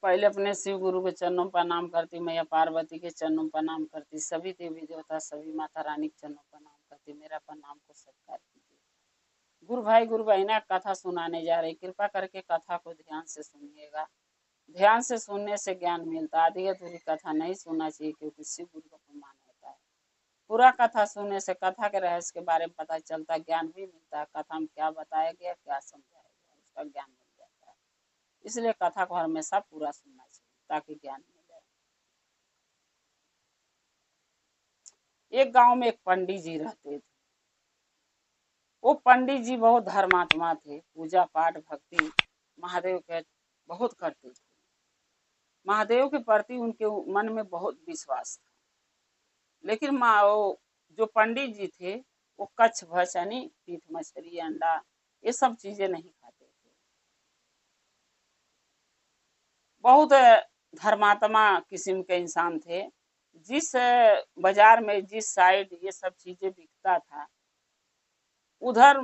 पहले अपने शिव गुरु के चरणों पर नाम करती, मैया पार्वती के चरणों पर नाम करती, सभी देवी देवता सभी माता रानी के चरणों पर नाम करती। मेरा प्रणाम को सत्कार कीजिए। गुरु भाई गुरु बहना कथा सुनाने जा रही, कृपा करके कथा को ध्यान से सुनिएगा। ध्यान से सुनने से ज्ञान मिलता है। आधी अधूरी कथा नहीं सुनना चाहिए, क्योंकि शिव गुरु का अपमान होता है। पूरा कथा सुनने से कथा के रहस्य के बारे में पता चलता, ज्ञान भी मिलता है। कथा में क्या बताया गया, क्या समझाया गया, उसका ज्ञान मिल जाता है। इसलिए कथा को हमेशा पूरा सुनना चाहिए ताकि ज्ञान मिले। एक गांव में एक पंडित जी रहते थे। वो पंडित जी बहुत धर्मात्मा थे, पूजा पाठ भक्ति महादेव के बहुत करते थे। महादेव के प्रति उनके मन में बहुत विश्वास था। लेकिन वो जो पंडित जी थे वो कच्छ भस यानी मीट मछली अंडा ये सब चीजें नहीं खाते थे। बहुत धर्मात्मा किस्म के इंसान थे। जिस बाजार में जिस साइड ये सब चीजें बिकता था उधर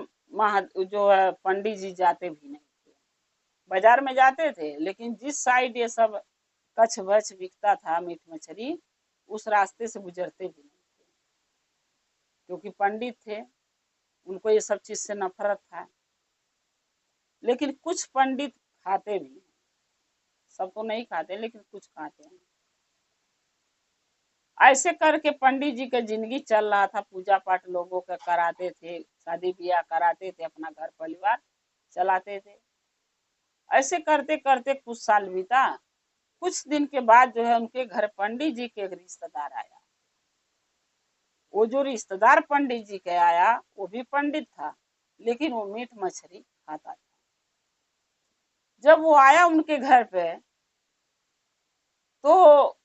जो है पंडित जी जाते भी नहीं थे। बाजार में जाते थे लेकिन जिस साइड ये सब कच्छ भच बिकता था मीट मछली उस रास्ते से गुजरते भी नहीं थे, क्योंकि पंडित थे, उनको ये सब चीज से नफरत था। लेकिन कुछ पंडित खाते भी हैं, सब तो नहीं खाते लेकिन कुछ खाते हैं। ऐसे करके पंडित जी का जिंदगी चल रहा था। पूजा पाठ लोगों का कराते थे, शादी ब्याह कराते थे, अपना घर परिवार चलाते थे। ऐसे करते करते कुछ साल बीता। कुछ दिन के बाद जो है उनके घर पंडित जी के एक रिश्तेदार आया। वो जो रिश्तेदार पंडित जी के आया वो भी पंडित था, लेकिन वो मीट मछली खाता था। जब वो आया उनके घर पे तो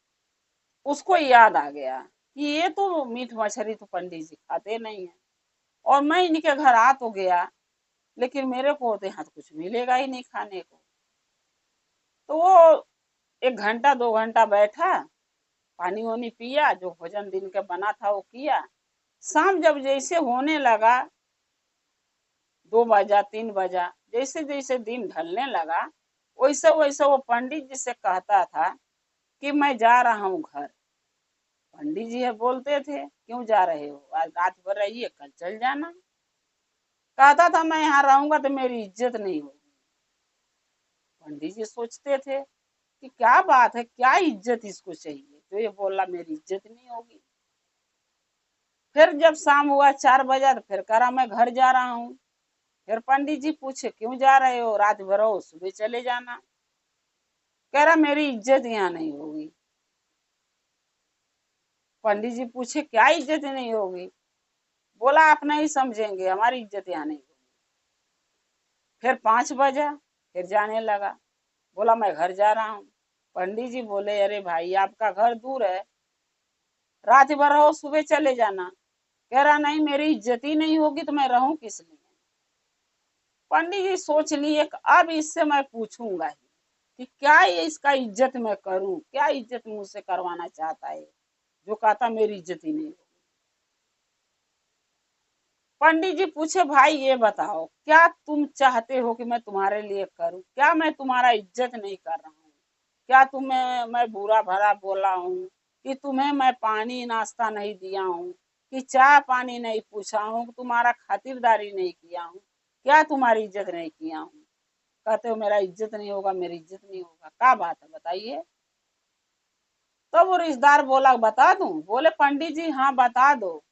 उसको याद आ गया कि ये तो मीट मछली तो पंडित जी खाते नहीं है, और मैं इनके घर आ तो गया लेकिन मेरे को तो यहाँ तो कुछ मिलेगा ही नहीं खाने को। तो वो 1 घंटा 2 घंटा बैठा, पानी वानी पिया, जो भोजन दिन के बना था वो किया। शाम जब जैसे होने लगा 2 बजा 3 बजा, जैसे जैसे दिन ढलने लगा वैसे वैसे वो पंडित जी से कहता था कि मैं जा रहा हूँ घर। पंडित जी है बोलते थे क्यों जा रहे हो, आज रात भर रहिए कल चल जाना। कहता था मैं यहाँ रहूंगा तो मेरी इज्जत नहीं होगी। पंडित जी सोचते थे कि क्या बात है, क्या इज्जत इसको चाहिए जो ये बोला मेरी इज्जत नहीं होगी। फिर जब शाम हुआ 4 बजा तो फिर कहा मैं घर जा रहा हूँ। फिर पंडित जी पूछे क्यों जा रहे हो, रात भर रहो सुबह चले जाना। कह रहा मेरी इज्जत यहाँ नहीं होगी। पंडित जी पूछे क्या इज्जत नहीं होगी, बोला आप नहीं समझेंगे, हमारी इज्जत यहाँ नहीं होगी। फिर 5 बजा, फिर जाने लगा, बोला मैं घर जा रहा हूँ। पंडित जी बोले अरे भाई आपका घर दूर है, रात भर रहो सुबह चले जाना। कह रहा नहीं मेरी इज्जत ही नहीं होगी तो मैं रहूं किस लिए। पंडित जी सोच लिए अब इससे मैं पूछूंगा ही कि क्या ये इसका इज्जत मैं करूं, क्या इज्जत मुझसे करवाना चाहता है जो कहता मेरी इज्जत ही नहीं होगी। पंडित जी पूछे भाई ये बताओ क्या तुम चाहते हो कि मैं तुम्हारे लिए करूं, क्या मैं तुम्हारा इज्जत नहीं कर रहा हूँ, क्या तुम्हें मैं बुरा भला बोला हूँ, कि तुम्हें मैं पानी नाश्ता नहीं दिया हूँ, कि चाय पानी नहीं पूछा हूँ, तुम्हारा खातिरदारी नहीं किया हूँ, क्या तुम्हारी इज्जत नहीं किया हूँ। कहते हो मेरा इज्जत नहीं होगा, मेरी इज्जत नहीं होगा, क्या बात है बताइए। तो वो रिश्तेदार बोला बता दूं, बोले पंडित जी हाँ बता दो।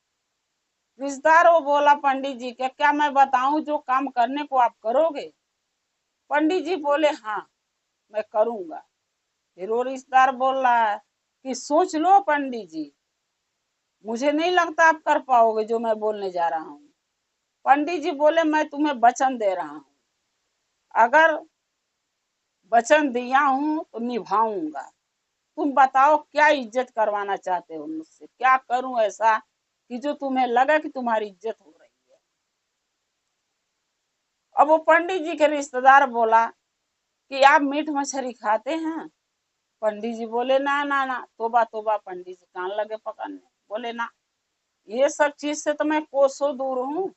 रिश्तेदार वो बोला पंडित जी के क्या मैं बताऊं जो काम करने को आप करोगे। पंडित जी बोले हाँ मैं करूंगा। फिर वो रिश्तेदार बोल रहा है कि सोच लो पंडित जी, मुझे नहीं लगता आप कर पाओगे जो मैं बोलने जा रहा हूँ। पंडित जी बोले मैं तुम्हें वचन दे रहा हूँ, अगर वचन दिया हूँ तो निभाऊंगा। तुम बताओ क्या इज्जत करवाना चाहते हो मुझसे, क्या करूं ऐसा कि जो तुम्हें लगा कि तुम्हारी इज्जत हो रही है। अब वो पंडित जी के रिश्तेदार बोला कि आप मीट मछली खाते हैं। पंडित जी बोले ना ना ना, तोबा तोबा। पंडित जी कान लगे पकड़ने, बोले ना ये सब चीज से तो मैं कोसों दूर हूँ।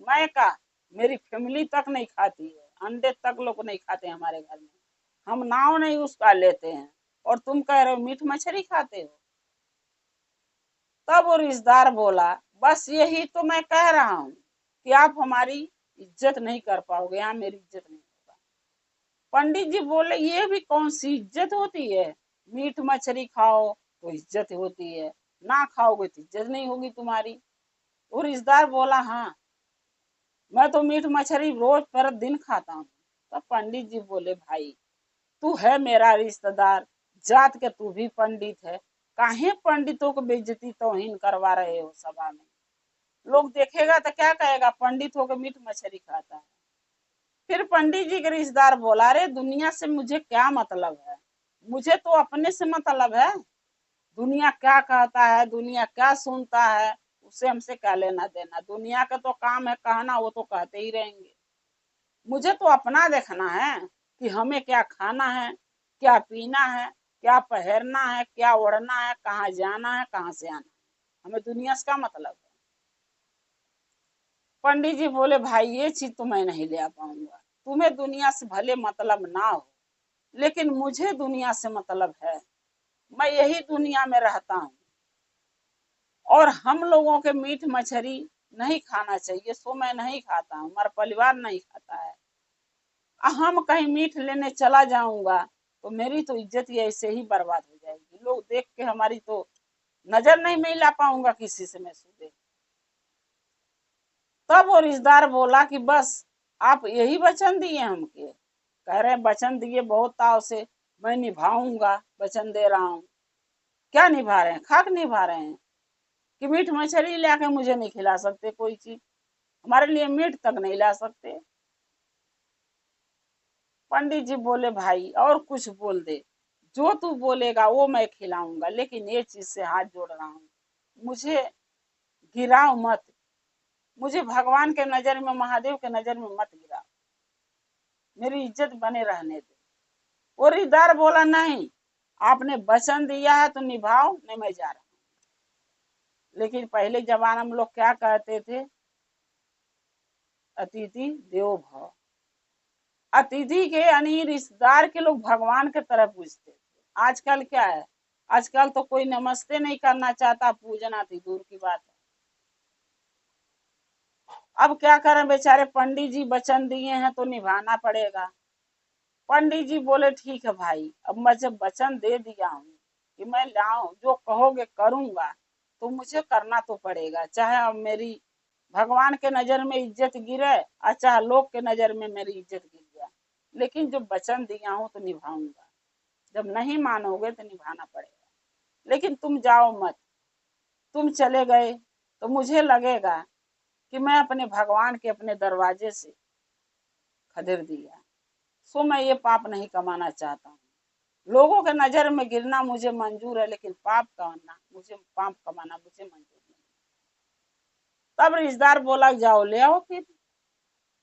मैं का मेरी फैमिली तक नहीं खाती है, अंडे तक लोग नहीं खाते हमारे घर में। हम नाव नहीं उसका लेते हैं और तुम कह रहे हो मीट मछली खाते हो। तब वो रिश्तेदार बोला, बस यही तो मैं कह रहा हूँ कि आप हमारी इज्जत नहीं कर पाओगे, यहाँ मेरी इज्जत नहीं होगा। पंडित जी बोले, ये भी कौन सी इज्जत होती है? मीट मछली खाओ तो इज्जत होती है, ना खाओगे तो इज्जत नहीं होगी तुम्हारी। वो रिश्तेदार बोला, हाँ मैं तो मीट मछली रोज पर दिन खाता हूँ। तब पंडित जी बोले, भाई तू है मेरा रिश्तेदार, जात के तू भी पंडित है, काहे पंडितों को बेइज्जती तौहीन करवा रहे हो सभा में? लोग देखेगा तो क्या कहेगा, पंडित होकर मीट मछली खाता है। फिर पंडित जी के रिश्तेदार बोला, अरे दुनिया से मुझे क्या मतलब है, मुझे तो अपने से मतलब है। दुनिया क्या कहता है, दुनिया क्या सुनता है, उससे हमसे क्या लेना देना। दुनिया का तो काम है कहना, वो तो कहते ही रहेंगे। मुझे तो अपना देखना है कि हमें क्या खाना है, क्या पीना है, क्या पहनना है, क्या ओढ़ना है, कहाँ जाना है, कहाँ से आना है। हमें दुनिया से क्या मतलब है? पंडित जी बोले, भाई ये चीज तो मैं नहीं ले आ पाऊंगा। तुम्हें दुनिया से भले मतलब ना हो, लेकिन मुझे दुनिया से मतलब है। मैं यही दुनिया में रहता हूँ और हम लोगों के मीट मछली नहीं खाना चाहिए, सो मैं नहीं खाता हूँ, हमारा परिवार नहीं खाता है। हम कहीं मीट लेने चला जाऊंगा तो मेरी तो इज्जत ही ऐसे ही बर्बाद हो जाएगी। लोग देख के हमारी तो नजर नहीं मिला पाऊंगा किसी से मैं सुधे। तब वो रिश्तेदार बोला कि बस आप यही वचन दिए हमके? कह रहे हैं वचन दिए बहुत ताव से, मैं निभाऊंगा, वचन दे रहा हूँ। क्या निभा रहे हैं? खाक निभा रहे हैं कि मीट मछली लाके मुझे नहीं खिला सकते, कोई चीज हमारे लिए मीट तक नहीं ला सकते। पंडित जी बोले, भाई और कुछ बोल दे, जो तू बोलेगा वो मैं खिलाऊंगा, लेकिन ये चीज से हाथ जोड़ रहा हूँ, मुझे गिराओ मत। मुझे भगवान के नजर में, महादेव के नजर में मत गिराओ, मेरी इज्जत बने रहने दे। और रिश्तेदार बोला, नहीं आपने वचन दिया है तो निभाओ, नहीं मैं जा रहा हूँ। लेकिन पहले जमाना में लोग क्या कहते थे, अतिथि देवो भव। अतिथि के यानी रिश्तेदार के लोग भगवान की तरह पूजते थे। आजकल क्या है, आजकल तो कोई नमस्ते नहीं करना चाहता, पूजना थी दूर की बात है। अब क्या करें, बेचारे पंडित जी वचन दिए हैं तो निभाना पड़ेगा। पंडित जी बोले, ठीक है भाई, अब मैं जब वचन दे दिया हूँ कि मैं लाऊं, जो कहोगे करूंगा, तो मुझे करना तो पड़ेगा, चाहे अब मेरी भगवान के नजर में इज्जत गिरे और चाहे लोग के नजर में मेरी इज्जत गिर जाए, लेकिन जब वचन दिया हूं तो निभाऊंगा। जब नहीं मानोगे तो निभाना पड़ेगा। लेकिन तुम जाओ मत, तुम चले गए तो मुझे लगेगा कि मैं अपने भगवान के अपने दरवाजे से खदेड़ दिया। सो मैं ये पाप नहीं कमाना चाहता हूँ। लोगों के नजर में गिरना मुझे मंजूर है, लेकिन पाप कमाना मुझे मंजूर नहीं। तब रिश्तेदार बोला, जाओ ले आओ फिर।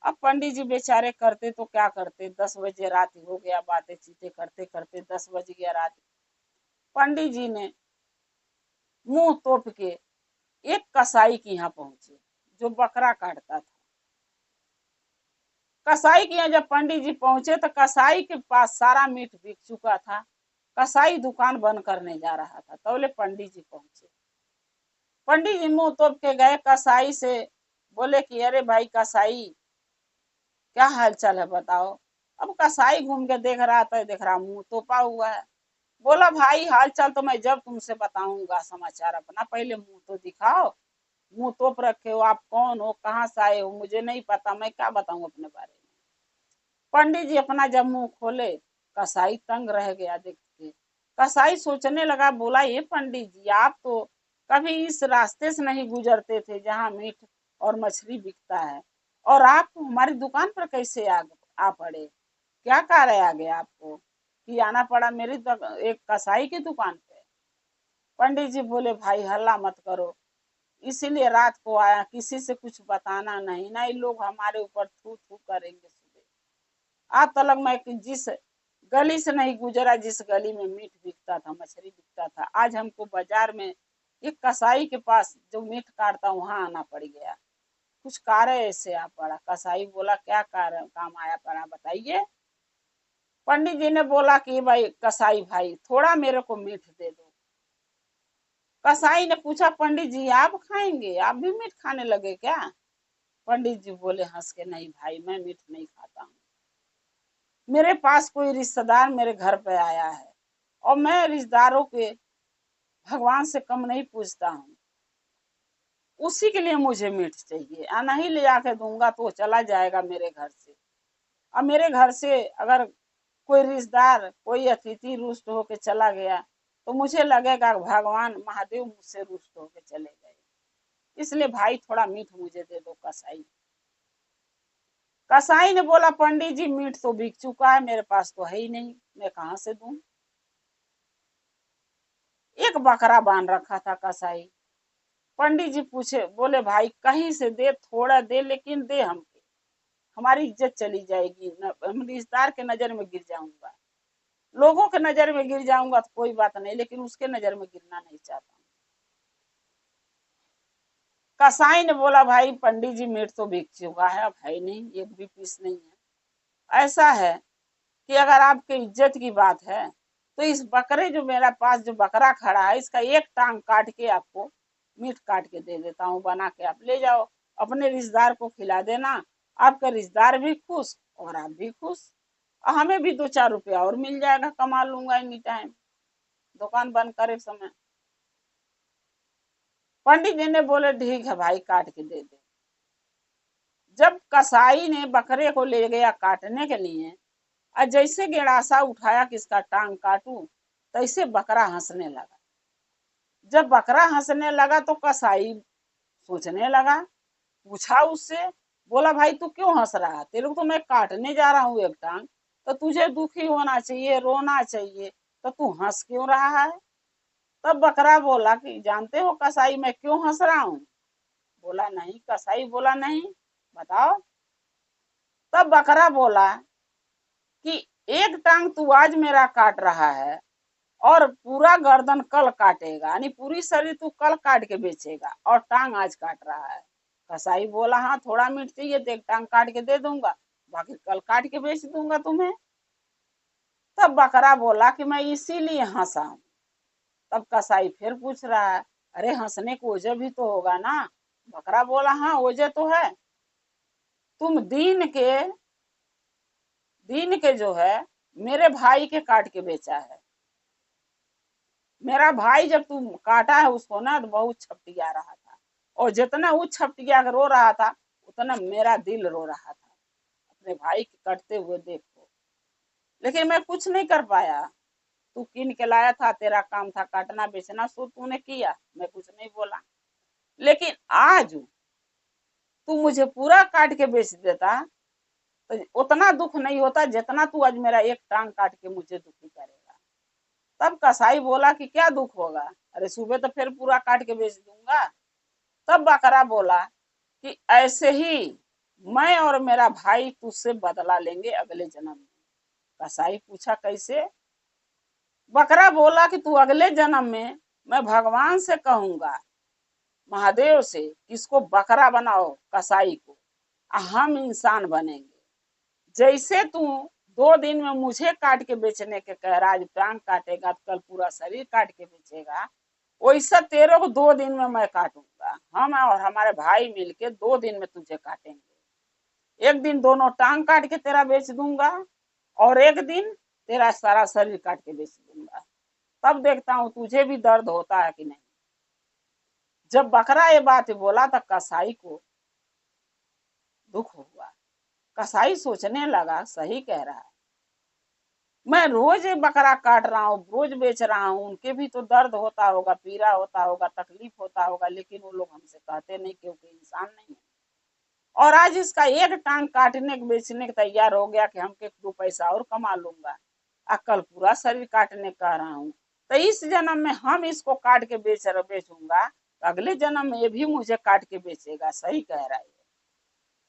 अब पंडित जी बेचारे करते तो क्या करते, 10 बजे रात हो गया, बातें चीतें करते करते 10 बज गया रात। पंडित जी ने मुंह तोप के एक कसाई के यहाँ पहुंचे, जो बकरा काटता था। कसाई के यहाँ जब पंडित जी पहुंचे तो कसाई के पास सारा मीट बिक चुका था। कसाई दुकान बंद करने जा रहा था, तौले पंडित जी पहुंचे। पंडित जी मुंह तोप के गए कसाई से, बोले कि अरे भाई कसाई, क्या हाल चाल है बताओ। अब कसाई घूम के देख रहा था, देख रहा मुंह तोपा हुआ है। बोला, भाई हाल चाल तो मैं जब तुमसे बताऊंगा समाचार, अपना पहले मुंह तो दिखाओ। मुंह तोप रखे हो, आप कौन हो, कहाँ से आए हो, मुझे नहीं पता, मैं क्या बताऊं अपने बारे में। पंडित जी अपना जब मुंह खोले, कसाई तंग रह गया देख के। कसाई सोचने लगा, बोला, ये पंडित जी आप तो कभी इस रास्ते से नहीं गुजरते थे जहाँ मीट और मछली बिकता है, और आप हमारी दुकान पर कैसे आ पड़े? क्या कार्य आ गया आपको कि आना पड़ा मेरी एक कसाई की दुकान पे? पंडित जी बोले, भाई हल्ला मत करो, इसीलिए रात को आया, किसी से कुछ बताना नहीं, नहीं लोग हमारे ऊपर थू थू करेंगे सुबह। आज तलक मैं जिस गली से नहीं गुजरा, जिस गली में मीट बिकता था, मछली बिकता था, आज हमको बाजार में एक कसाई के पास जो मीट काटता वहां आना पड़ गया। कुछ कार्य ऐसे आ पड़ा। कसाई बोला, क्या कार्य काम आया पड़ा बताइए। पंडित जी ने बोला कि भाई कसाई भाई थोड़ा मेरे को मीठ दे दो। कसाई ने पूछा पंडित जी आप खाएंगे, आप भी मीठ खाने लगे क्या? पंडित जी बोले हंस के, नहीं भाई मैं मीठ नहीं खाता हूँ। मेरे पास कोई रिश्तेदार मेरे घर पे आया है और मैं रिश्तेदारों के भगवान से कम नहीं पूछता हूँ, उसी के लिए मुझे मीठ चाहिए। नहीं ले आके दूंगा तो वो चला जाएगा मेरे घर से। अब मेरे घर से अगर कोई रिश्तेदार कोई अतिथि रुष्ट होके चला गया तो मुझे लगेगा भगवान महादेव मुझसे रुष्ट होके चले गए, इसलिए भाई थोड़ा मीठ मुझे दे दो कसाई। कसाई ने बोला पंडित जी मीठ तो बिक चुका है, मेरे पास तो है ही नहीं, मैं कहाँ से दूं। एक बकरा बांध रखा था कसाई। पंडित जी पूछे, बोले भाई कहीं से दे, थोड़ा दे लेकिन दे हमके, हमारी इज्जत चली जाएगी, हम रिश्तेदार के नजर में गिर जाऊंगा। लोगों के नजर में गिर जाऊंगा तो कोई बात नहीं, लेकिन उसके नजर में गिरना नहीं चाहता। कसाई ने बोला भाई पंडित जी मीट तो बिक चुका है, अब है नहीं, एक भी पीस नहीं है। ऐसा है कि अगर आपके इज्जत की बात है तो इस बकरे जो मेरा पास जो बकरा खड़ा है इसका एक टांग काट के आपको मीट काट के दे देता हूँ, बना के आप ले जाओ, अपने रिश्तेदार को खिला देना, आपका रिश्तेदार भी खुश और आप भी खुश, हमें भी 2-4 रुपया और मिल जाएगा, कमा लूंगा एनी टाइम दुकान बंद करे समय। पंडित जी ने बोले ठीक है भाई काट के दे दे। जब कसाई ने बकरे को ले गया काटने के लिए और जैसे गेड़ासा उठाया कि इसका टांग काटूं, तैसे बकरा हंसने लगा। जब बकरा हंसने लगा तो कसाई सोचने लगा, पूछा उससे, बोला भाई तू क्यों हंस रहा है, तेरे को तो मैं काटने जा रहा हूँ एक टांग, तो तुझे दुखी होना चाहिए, रोना चाहिए, तो तू हंस क्यों रहा है? तब बकरा बोला कि जानते हो कसाई मैं क्यों हंस रहा हूँ? बोला नहीं। कसाई बोला नहीं, बताओ। तब बकरा बोला कि एक टांग तू आज मेरा काट रहा है और पूरा गर्दन कल काटेगा, यानी पूरी शरीर तू कल काट के बेचेगा और टांग आज काट रहा है। कसाई बोला हाँ थोड़ा मीट चाहिए तो एक टांग काट के दे दूंगा, बाकी कल काट के बेच दूंगा तुम्हें। तब बकरा बोला कि मैं इसीलिए हंसा हूं। तब कसाई फिर पूछ रहा है, अरे हंसने को वजह भी तो होगा ना? बकरा बोला हाँ वजह तो है, तुम दीन के जो है मेरे भाई के काट के बेचा है। मेरा भाई जब तुम काटा है उसको ना तो बहुत छपटिया रहा था, और जितना वो छपटिया के रो रहा था उतना मेरा दिल रो रहा था अपने भाई के कटते हुए देखो, लेकिन मैं कुछ नहीं कर पाया। तू कीन के लाया था, तेरा काम था काटना बेचना, सो तूने किया, मैं कुछ नहीं बोला। लेकिन आज तू मुझे पूरा काट के बेच देता तो उतना दुख नहीं होता जितना तू आज मेरा एक टांग काट के मुझे दुखी करेगा। तब कसाई बोला कि क्या दुख होगा, अरे सुबह तो फिर पूरा काट के बेच दूंगा। तब बकरा बोला कि ऐसे ही मैं और मेरा भाई तुझसे बदला लेंगे अगले जन्म में। कसाई पूछा कैसे? बकरा बोला कि तू अगले जन्म में मैं भगवान से कहूंगा, महादेव से, इसको बकरा बनाओ कसाई को, हम इंसान बनेंगे। जैसे तू 2 दिन में मुझे काट के बेचने के कह रहा, आज टांग काटेगा तो कल पूरा शरीर काट के बेचेगा, वैसा तेरे को 2 दिन में मैं काटूंगा। हम और हमारे भाई मिलके 2 दिन में तुझे काटेंगे। एक दिन दोनों टांग काट के तेरा बेच दूंगा और एक दिन तेरा सारा शरीर काट के बेच दूंगा, तब देखता हूँ तुझे भी दर्द होता है कि नहीं। जब बकरा ये बात बोला तो कसाई को दुख हुआ। कसाई सोचने लगा सही कह रहा है, मैं रोज बकरा काट रहा हूँ, रोज बेच रहा हूँ, उनके भी तो दर्द होता होगा, पीड़ा होता होगा, तकलीफ होता होगा, लेकिन वो लोग हमसे कहते नहीं क्योंकि इंसान नहीं है। और आज इसका एक टांग काटने बेचने के तैयार हो गया कि हम के 2 पैसा और कमा लूंगा, कल पूरा शरीर काटने कह रहा हूँ, तो इस जन्म में हम इसको काट के बेचूंगा तो अगले जन्म में ये भी मुझे काट के बेचेगा। सही कह रहा है।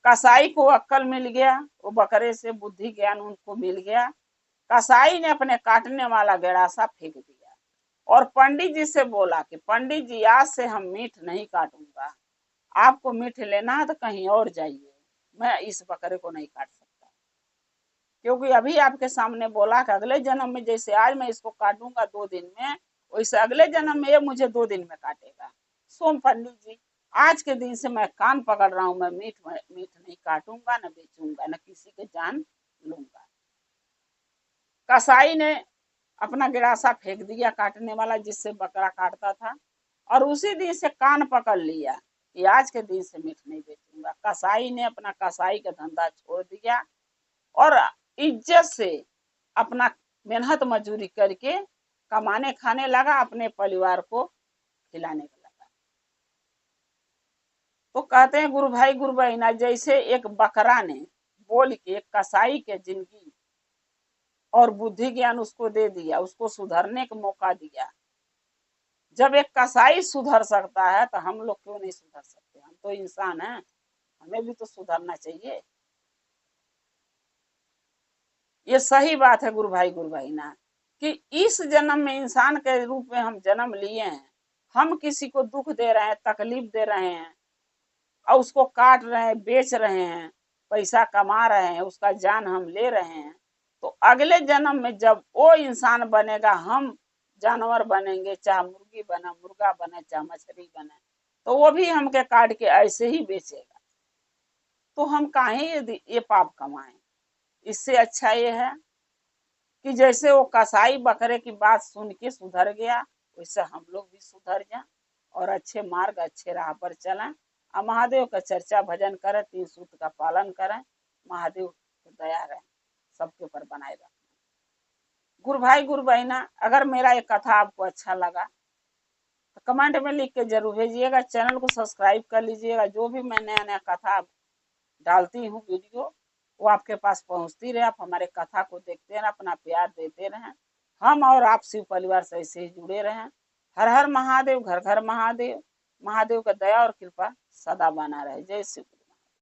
कसाई को अक्ल मिल गया, वो बकरे से बुद्धि ज्ञान उनको मिल गया। कसाई ने अपने काटने वाला गेड़ासा फेंक दिया और पंडित जी से बोला कि पंडित जी आज से हम मीट नहीं काटूंगा, आपको मीट लेना है तो कहीं और जाइए, मैं इस बकरे को नहीं काट सकता, क्योंकि अभी आपके सामने बोला कि अगले जन्म में जैसे आज मैं इसको काटूंगा 2 दिन में, वैसे अगले जन्म में ये मुझे 2 दिन में काटेगा। सोम पंडित जी, आज के दिन से मैं कान पकड़ रहा हूं, मैं मीट नहीं काटूंगा, न बेचूंगा, न किसी के जान लूंगा। कसाई ने अपना गिरासा फेंक दिया काटने वाला जिससे बकरा काटता था, और उसी दिन से कान पकड़ लिया कि आज के दिन से मीट नहीं बेचूंगा। कसाई ने अपना कसाई का धंधा छोड़ दिया और इज्जत से अपना मेहनत मजदूरी करके कमाने खाने लगा, अपने परिवार को खिलाने लगा। तो कहते हैं गुरु भाई गुरु बहना, जैसे एक बकरा ने बोल के कसाई के जिंदगी और बुद्धि ज्ञान उसको दे दिया, उसको सुधरने का मौका दिया। जब एक कसाई सुधर सकता है तो हम लोग क्यों नहीं सुधर सकते? हम तो इंसान हैं, हमें भी तो सुधरना चाहिए। ये सही बात है गुरु भाई गुरु बहना, कि इस जन्म में इंसान के रूप में हम जन्म लिए हैं, हम किसी को दुख दे रहे हैं, तकलीफ दे रहे हैं, और उसको काट रहे हैं, बेच रहे हैं, पैसा कमा रहे हैं, उसका जान हम ले रहे हैं। तो अगले जन्म में जब वो इंसान बनेगा, हम जानवर बनेंगे, चाहे मुर्गी बने, मुर्गा बने, चाहे मछली बने, तो वो भी हमके काट के ऐसे ही बेचेगा। तो हम काहे ये पाप कमाएं? इससे अच्छा ये है कि जैसे वो कसाई बकरे की बात सुन के सुधर गया, वैसे हम लोग भी सुधर जाएं और अच्छे मार्ग, अच्छे राह पर चलें, और महादेव का चर्चा भजन करें, 3 सूत्र का पालन करें। महादेव की दया रहे सबके ऊपर बनाए रखें। गुरु भाई गुरु बहना, अगर मेरा ये कथा आपको अच्छा लगा तो कमेंट में लिख के जरूर भेजिएगा। चैनल को सब्सक्राइब कर लीजिएगा। जो भी मैं नया नया कथा डालती हूँ वीडियो, वो आपके पास पहुंचती रहे। आप हमारे कथा को देखते रहें, अपना प्यार देते रहें। हम और आप शिव परिवार से ऐसे ही जुड़े रहें। हर हर महादेव, घर घर महादेव। महादेव का दया और कृपा सदा बना रहे। जय शिव।